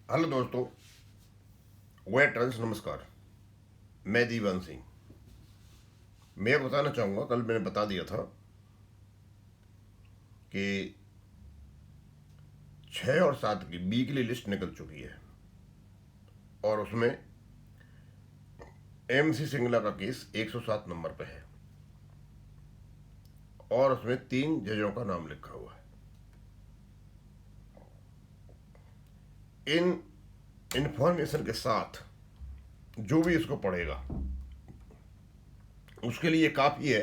Hello दोस्तों, veterans नमस्कार। मैं दीवान सिंह। मैं बताना चाहूँगा, कल मैंने बता दिया था कि 6 और 7 की वीकली लिस्ट निकल चुकी है और उसमें MC सिंगला का केस 107 नंबर पे है और उसमें 3 जजों का नाम लिखा हुआ है। इन इंफॉर्मेशन के साथ जो भी इसको पढ़ेगा उसके लिए काफ़ी है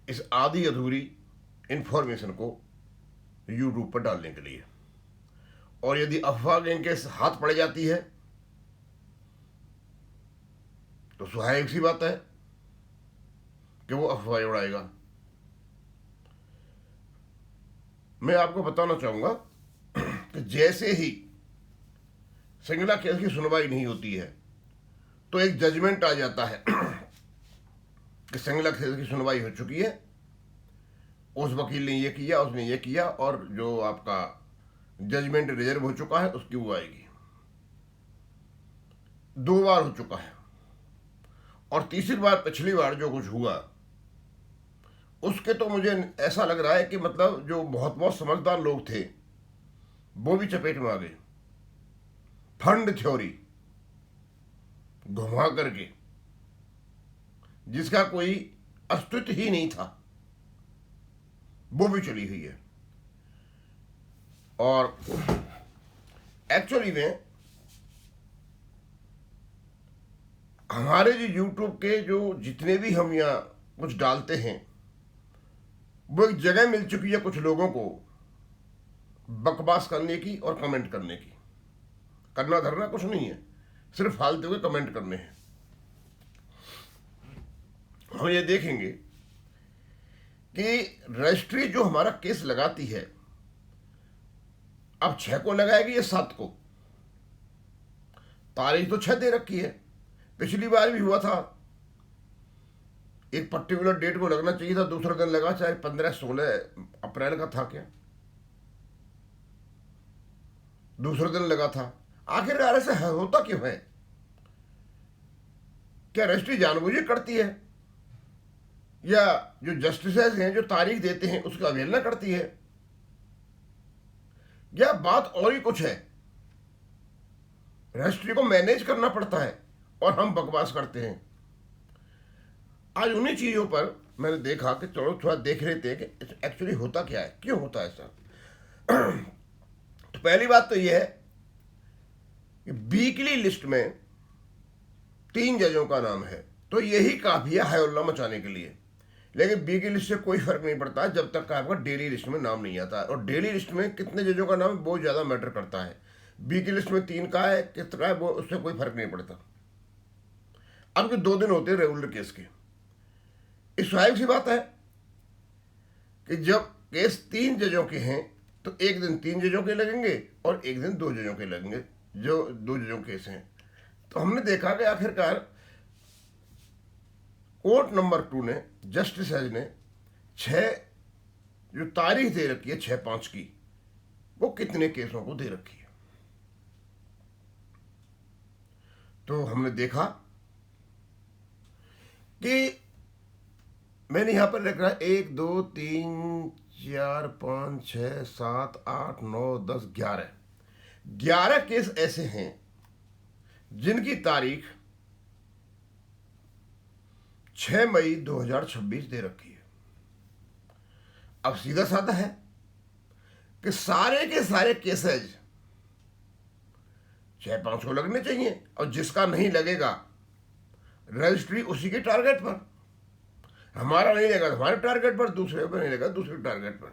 इस आधी अधूरी इंफॉर्मेशन को यूट्यूब पर डालने के लिए। और यदि अफवाह गैंग के हाथ पड़ जाती है तो स्वाभाविक सी बात है कि वो अफवाह उड़ाएगा। मैं आपको बताना चाहूंगा कि जैसे ही सिंगला केस की सुनवाई नहीं होती है तो एक जजमेंट आ जाता है कि सिंगला केस की सुनवाई हो चुकी है, उस वकील ने ये किया, उसने ये किया, और जो आपका जजमेंट रिजर्व हो चुका है उसकी वो आएगी। 2 बार हो चुका है और तीसरी बार पिछली बार जो कुछ हुआ उसके तो मुझे ऐसा लग रहा है कि मतलब जो बहुत बहुत समझदार लोग थे वो भी चपेट में आ गए। फंड थ्योरी घुमा करके जिसका कोई अस्तित्व ही नहीं था वो भी चली हुई है। और एक्चुअली में हमारे जो यूट्यूब के जो जितने भी हम यहाँ कुछ डालते हैं वो एक जगह मिल चुकी है कुछ लोगों को बकवास करने की और कमेंट करने की। करना धरना कुछ नहीं है, सिर्फ फालतू के कमेंट करने हैं। हम ये देखेंगे कि रजिस्ट्री जो हमारा केस लगाती है अब 6 को लगाएगी या 7 को। तारीख तो 6 दे रखी है, पिछली बार भी हुआ था, एक पर्टिकुलर डेट को लगना चाहिए था, दूसरा दिन लगा, चाहे 15-16 अप्रैल का था क्या, दूसरे दिन लगा था। आखिर यार ऐसा होता क्यों है? क्या रजिस्ट्री जानबूझ करती है या जो जस्टिसेस हैं जो तारीख देते हैं उसकी अवहेलना करती है, या बात और ही कुछ है? रजिस्ट्री को मैनेज करना पड़ता है और हम बकवास करते हैं। आज उन्हीं चीज़ों पर मैंने देखा कि चलो थोड़ा देख रहे थे कि एक्चुअली होता क्या है, क्यों होता है ऐसा। तो पहली बात तो यह है कि वीकली लिस्ट में 3 जजों का नाम है, तो यही काफ़ी है हल्ला मचाने के लिए। लेकिन वीकली लिस्ट से कोई फर्क नहीं पड़ता जब तक आपका डेली लिस्ट में नाम नहीं आता। और डेली लिस्ट में कितने जजों का नाम है बहुत ज़्यादा मैटर करता है। वीकली लिस्ट में 3 का है, कितना है, वो उससे कोई फर्क नहीं पड़ता। अब के 2 दिन होते हैं रेगुलर केस के। इस स्वाभाविक सी बात है कि जब केस 3 जजों के हैं तो एक दिन 3 जजों के लगेंगे और एक दिन 2 जजों के लगेंगे, जो 2 जजों के केस हैं। तो हमने देखा कि आखिरकार कोर्ट नंबर 2 ने, जस्टिस ने 6 जो तारीख दे रखी है 6/5 की, वो कितने केसों को दे रखी है। तो हमने देखा कि मैंने यहां पर लिख रहा है 1 2 3 4 5 6 7 8 9 10 11 केस ऐसे हैं जिनकी तारीख 6 मई 2026 दे रखी है। अब सीधा साधा है कि सारे के सारे केसेज 6/5 को लगने चाहिए और जिसका नहीं लगेगा रजिस्ट्री उसी के टारगेट पर, हमारा नहीं लगा हमारे टारगेट पर, दूसरे पर नहीं लगा दूसरे टारगेट पर।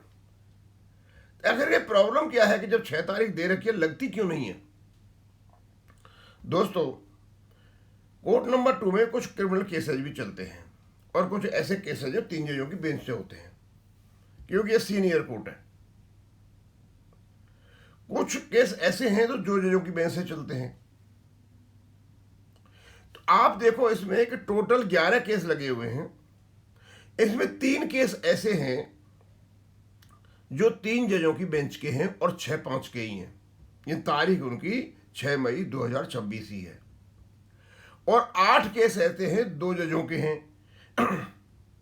तो आखिर ये प्रॉब्लम क्या है कि जब 6 तारीख दे रखी है लगती क्यों नहीं है? दोस्तों, कोर्ट नंबर 2 में कुछ क्रिमिनल केसेज भी चलते हैं और कुछ ऐसे केसेज जो 3 जजों की बेंच से होते हैं, क्योंकि ये सीनियर कोर्ट है। कुछ केस ऐसे हैं तो जो जजों की बेंच से चलते हैं। तो आप देखो इसमें कि टोटल 11 केस लगे हुए हैं, इसमें 3 केस ऐसे हैं जो 3 जजों की बेंच के हैं और 6-5 के ही हैं। ये तारीख उनकी 6 मई 2026 ही है। और 8 केस ऐसे हैं 2 जजों के हैं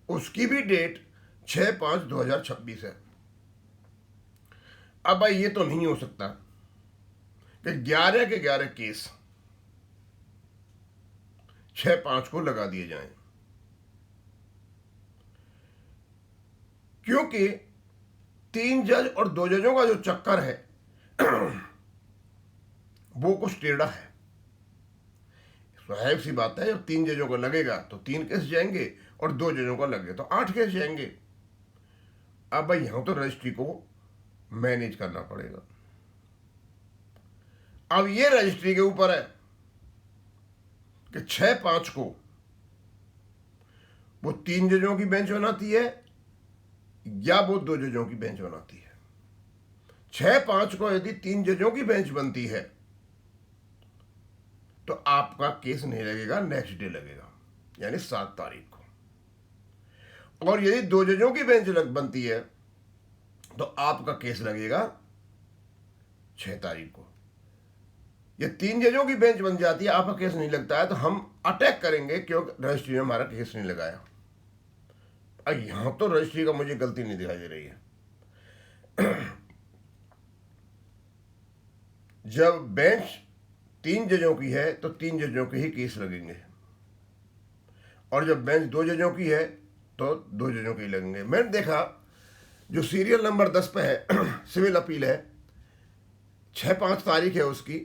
उसकी भी डेट 6/5/2026 है। अब भाई ये तो नहीं हो सकता कि 11 के 11 केस 6/5 को लगा दिए जाएं, क्योंकि 3 जज और 2 जजों का जो चक्कर है वो कुछ टेढ़ा है। स्वाभाविक सी बात है, जब 3 जजों को लगेगा तो 3 केस जाएंगे और 2 जजों को लगे तो 8 केस जाएंगे। अब भाई यहां तो रजिस्ट्री को मैनेज करना पड़ेगा। अब ये रजिस्ट्री के ऊपर है कि 6/5 को वो 3 जजों की बेंच बनाती है या वो 2 जजों की बेंच बनाती है। 6/5 को यदि 3 जजों की बेंच बनती है तो आपका केस नहीं लगेगा, नेक्स्ट डे लगेगा, यानी 7 तारीख को। और यदि 2 जजों की बेंच बनती है तो आपका केस लगेगा 6 तारीख को। ये 3 जजों की बेंच बन जाती है, आपका केस नहीं लगता है, तो हम अटैक करेंगे क्योंकि रजिस्ट्री ने हमारा केस नहीं लगाया। अब यहां तो रजिस्ट्री का मुझे गलती नहीं दिखाई दे रही है। जब बेंच 3 जजों की है तो 3 जजों के ही केस लगेंगे, और जब बेंच 2 जजों की है तो 2 जजों के ही लगेंगे। मैंने देखा जो सीरियल नंबर 10 पे है सिविल अपील है, 6/5 तारीख है उसकी,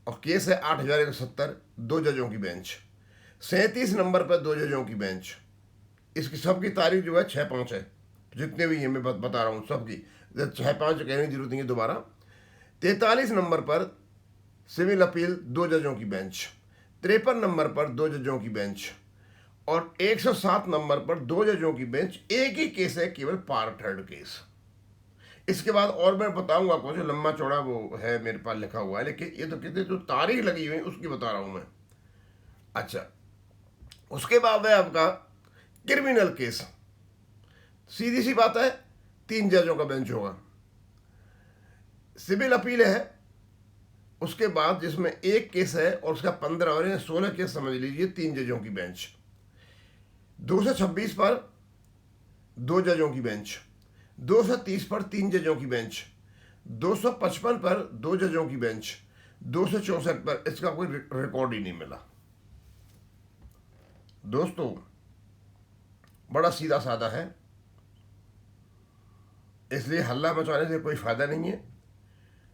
और केस है 8,170, 2 जजों की बेंच। 37 नंबर पर 2 जजों की बेंच। इसकी सबकी तारीख जो है 6/5 है, जितने भी ये मैं बता रहा हूँ सबकी 6/5 कहने की जरूरत नहीं है दोबारा। 43 नंबर पर सिविल अपील 2 जजों की बेंच, 53 नंबर पर 2 जजों की बेंच, और 107 नंबर पर 2 जजों की बेंच। एक ही केस है, केवल पार्ट थर्ड केस। इसके बाद और मैं बताऊंगा कुछ लंबा चौड़ा, वो है मेरे पास लिखा हुआ है, लेकिन ये तो कहते जो तारीख लगी हुई उसकी बता रहा हूं मैं। अच्छा, उसके बाद है आपका क्रिमिनल केस। सीधी सी बात है, 3 जजों का बेंच होगा। सिविल अपील है उसके बाद, जिसमें एक केस है और उसका 15 और 16 केस समझ लीजिए, 3 जजों की बेंच। 226 पर 2 जजों की बेंच, 230 पर 3 जजों की बेंच, 255 पर 2 जजों की बेंच, 264 पर इसका कोई रिकॉर्ड ही नहीं मिला। दोस्तों, बड़ा सीधा साधा है, इसलिए हल्ला मचाने से कोई फायदा नहीं है।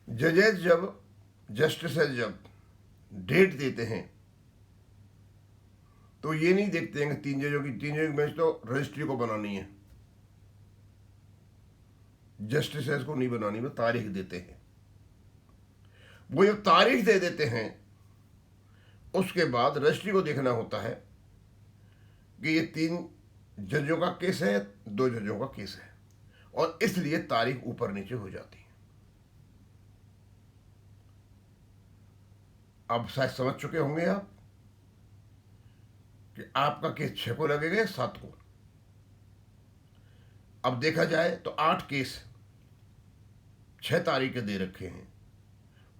जजेज जब, जस्टिसेज जब डेट देते हैं तो ये नहीं देखते हैं कि 3 जजों की बेंच तो रजिस्ट्री को बनानी है, जस्टिसेज को नहीं बनानी, वो तारीख देते हैं। वो जब तारीख दे देते हैं उसके बाद रजिस्ट्री को देखना होता है कि ये 3 जजों का केस है, 2 जजों का केस है, और इसलिए तारीख ऊपर नीचे हो जाती है। अब शायद समझ चुके होंगे आप कि आपका केस 6 को लगेगा, 7 को। अब देखा जाए तो 8 केस 6 तारीख के दे रखे हैं,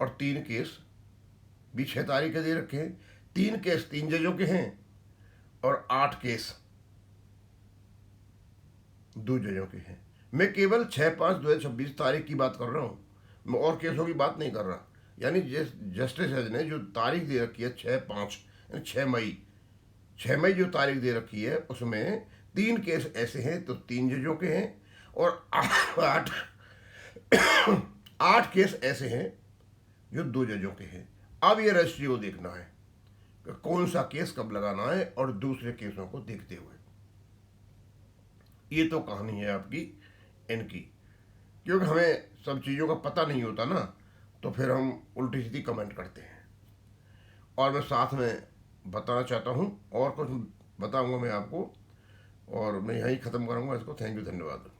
और 3 केस भी 6 तारीख के दे रखे हैं। 3 केस 3 जजों के हैं और 8 केस 2 जजों के हैं। मैं केवल 6/5/2026 तारीख की बात कर रहा हूं, मैं और केसों की बात नहीं कर रहा। यानी जस्टिस ने जो तारीख दे रखी है 6/5 यानी 6 मई जो तारीख दे रखी है, उसमें 3 केस ऐसे हैं तो 3 जजों के हैं, और 8 केस ऐसे हैं जो 2 जजों के हैं। अब ये रजिस्ट्री को देखना है कि कौन सा केस कब लगाना है, और दूसरे केसों को देखते हुए। ये तो कहानी है आपकी इनकी, क्योंकि हमें सब चीज़ों का पता नहीं होता ना, तो फिर हम उल्टी सीधी कमेंट करते हैं। और मैं साथ में बताना चाहता हूँ, और कुछ बताऊँगा मैं आपको, और मैं यहीं ख़त्म करूँगा इसको। थैंक यू, धन्यवाद।